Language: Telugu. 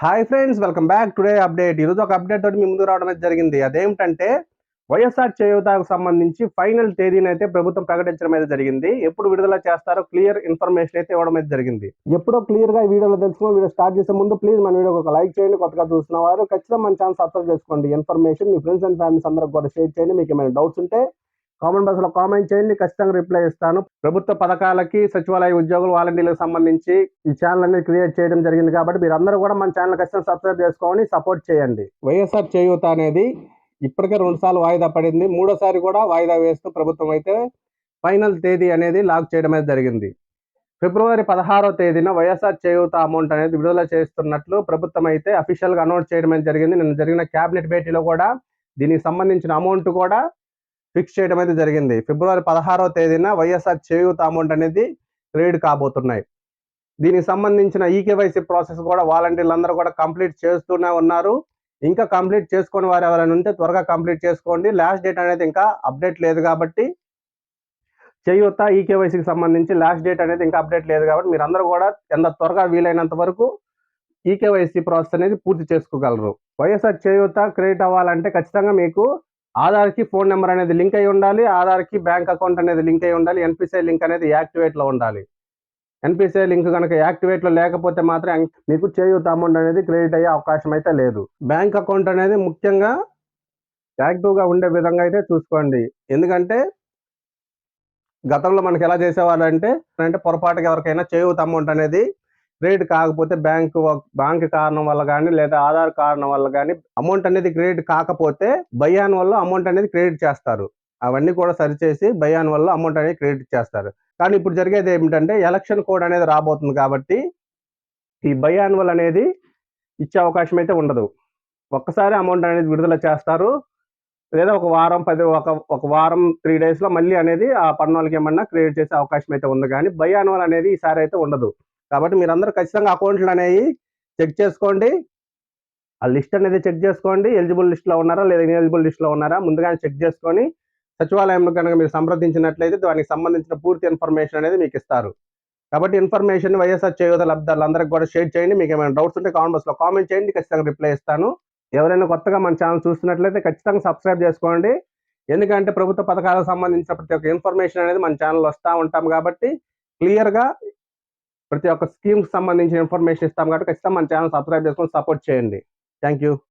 Hi friends, welcome back. Today update. ఈరోజు ఒక అప్డేట్ తోటి మీ ముందుకు రావడం అయితే జరిగింది. అదేమిటంటే వైఎస్ఆర్ చేయూతకు సంబంధించి ఫైనల్ తేదీని అయితే ప్రభుత్వం ప్రకటించడం అయితే జరిగింది. ఎప్పుడు విడుదల చేస్తారో క్లియర్ ఇన్ఫర్మేషన్ అయితే ఇవ్వడం అయితే జరిగింది. ఎప్పుడో క్లియర్ గా ఈ వీడియోలో తెలుసుకుని వీడియో స్టార్ట్ చేసే ముందు ప్లీజ్ మన వీడియోకి ఒక లైక్ చేయండి. కొత్తగా చూస్తున్న వారు ఖచ్చితంగా మన ఛానల్ సబ్స్క్రైబ్ చేసుకోండి. Information me friends and families అందరికి కూడా షేర్ చేయండి. మీకు ఏమైనా డౌట్స్ ఉంటే కామెంట్ బాక్స్ లో కామెంట్ చేయండి, ఖచ్చితంగా రిప్లై ఇస్తాను. ప్రభుత్వ పథకాలకి సచివాలయ ఉద్యోగులు వాలంటీర్లకు సంబంధించి ఈ ఛానల్ అనేది క్రియేట్ చేయడం జరిగింది కాబట్టి మీరు అందరూ కూడా మన ఛానల్ ఖచ్చితంగా సబ్స్క్రైబ్ చేసుకొని సపోర్ట్ చేయండి. వైఎస్ఆర్ చేయూత అనేది ఇప్పటికే 2 సార్లు వాయిదా పడింది. మూడోసారి కూడా వాయిదా వేస్తూ ప్రభుత్వం అయితే ఫైనల్ తేదీ అనేది లాక్ చేయడం అయితే జరిగింది. ఫిబ్రవరి 16వ తేదీన వైఎస్ఆర్ చేయూత అమౌంట్ అనేది విడుదల చేస్తున్నట్లు ప్రభుత్వం అయితే అఫీషియల్ గా అనౌన్స్ చేయడం అయితే జరిగింది. నిన్న జరిగిన కేబినెట్ భేటీలో కూడా దీనికి సంబంధించిన అమౌంట్ కూడా ఫిక్స్ చేయడం అయితే జరిగింది. ఫిబ్రవరి 16వ తేదీన వైఎస్ఆర్ చేయూత అమౌంట్ అనేది క్రెడిట్ కాబోతున్నాయి. దీనికి సంబంధించిన ఈకేవైసీ ప్రాసెస్ కూడా వాలంటీర్లు అందరూ కూడా కంప్లీట్ చేస్తూనే ఉన్నారు. ఇంకా కంప్లీట్ చేసుకుని వారు ఎవరైనా ఉంటే త్వరగా కంప్లీట్ చేసుకోండి. లాస్ట్ డేట్ అనేది ఇంకా అప్డేట్ లేదు కాబట్టి చేయూత ఈకేవైసీకి సంబంధించి లాస్ట్ డేట్ అనేది ఇంకా అప్డేట్ లేదు కాబట్టి మీరు అందరూ కూడా ఎంత త్వరగా వీలైనంత వరకు ఈకేవైసీ ప్రాసెస్ అనేది పూర్తి చేసుకోగలరు. వైఎస్ఆర్ చేయూత క్రెడిట్ అవ్వాలంటే ఖచ్చితంగా మీకు ఆధార్కి ఫోన్ నెంబర్ అనేది లింక్ అయి ఉండాలి. ఆధార్కి బ్యాంక్ అకౌంట్ అనేది లింక్ అయి ఉండాలి. ఎన్పిసిఐ లింక్ అనేది యాక్టివేట్లో ఉండాలి. ఎన్పిసిఐ లింక్ కనుక యాక్టివేట్లో లేకపోతే మాత్రం మీకు చేయూత అమౌంట్ అనేది క్రెడిట్ అయ్యే అవకాశం అయితే లేదు. బ్యాంక్ అకౌంట్ అనేది ముఖ్యంగా యాక్టివ్గా ఉండే విధంగా అయితే చూసుకోండి. ఎందుకంటే గతంలో మనకి ఎలా చేసేవాళ్ళు అంటే పొరపాటుగా ఎవరికైనా చేయూత అమౌంట్ అనేది క్రెడిట్ కాకపోతే బ్యాంక్ కారణం వల్ల కానీ లేదా ఆధార్ కారణం వల్ల కానీ అమౌంట్ అనేది క్రెడిట్ కాకపోతే బయాన్ వల్ల అమౌంట్ అనేది క్రెడిట్ చేస్తారు. అవన్నీ కూడా సరిచేసి బయాన్ వల్ల అమౌంట్ అనేది క్రెడిట్ చేస్తారు. కానీ ఇప్పుడు జరిగేది ఏమిటంటే ఎలక్షన్ కోడ్ అనేది రాబోతుంది కాబట్టి ఈ బయాన్వల్ అనేది ఇచ్చే అవకాశం అయితే ఉండదు. ఒక్కసారి అమౌంట్ అనేది విడుదల చేస్తారు, లేదా ఒక వారం 3 days లో మళ్ళీ అనేది ఆ పన్నులకి ఏమన్నా క్రియేట్ చేసే అవకాశం అయితే ఉంది. కానీ బయాన్వల్ అనేది ఈసారి అయితే ఉండదు. కాబట్టి మీరందరూ ఖచ్చితంగా అకౌంట్లు అనేవి చెక్ చేసుకోండి. ఆ లిస్ట్ అనేది చెక్ చేసుకోండి. ఎలిజిబుల్ లిస్ట్లో ఉన్నారా లేదా ఇన్ఎలిజిబుల్ లిస్ట్లో ఉన్నారా ముందుగానే చెక్ చేసుకొని సచివాలయంలో కనుక మీరు సంప్రదించినట్లయితే దానికి సంబంధించిన పూర్తి ఇన్ఫర్మేషన్ అనేది మీకు ఇస్తారు. కాబట్టి ఇన్ఫర్మేషన్ వైఎస్ఆర్ చేయూత లబ్ధిదారులందరికీ కూడా షేర్ చేయండి. మీకు ఏమైనా డౌట్స్ ఉంటే కామెంట్ బాక్స్లో కామెంట్ చేయండి, ఖచ్చితంగా రిప్లై ఇస్తాను. ఎవరైనా కొత్తగా మన ఛానల్ చూస్తున్నట్లయితే ఖచ్చితంగా సబ్స్క్రైబ్ చేసుకోండి. ఎందుకంటే ప్రభుత్వ పథకాలకు సంబంధించిన ప్రతి ఒక్క ఇన్ఫర్మేషన్ అనేది మన ఛానల్ వస్తూ ఉంటాం కాబట్టి క్లియర్గా ప్రతి ఒక్క స్కీమ్కి సంబంధించిన ఇన్ఫర్మేషన్ ఇస్తాం కాబట్టి ఖచ్చితంగా మన ఛానల్ సబ్స్క్రైబ్ చేసుకొని సపోర్ట్ చేయండి. Thank you.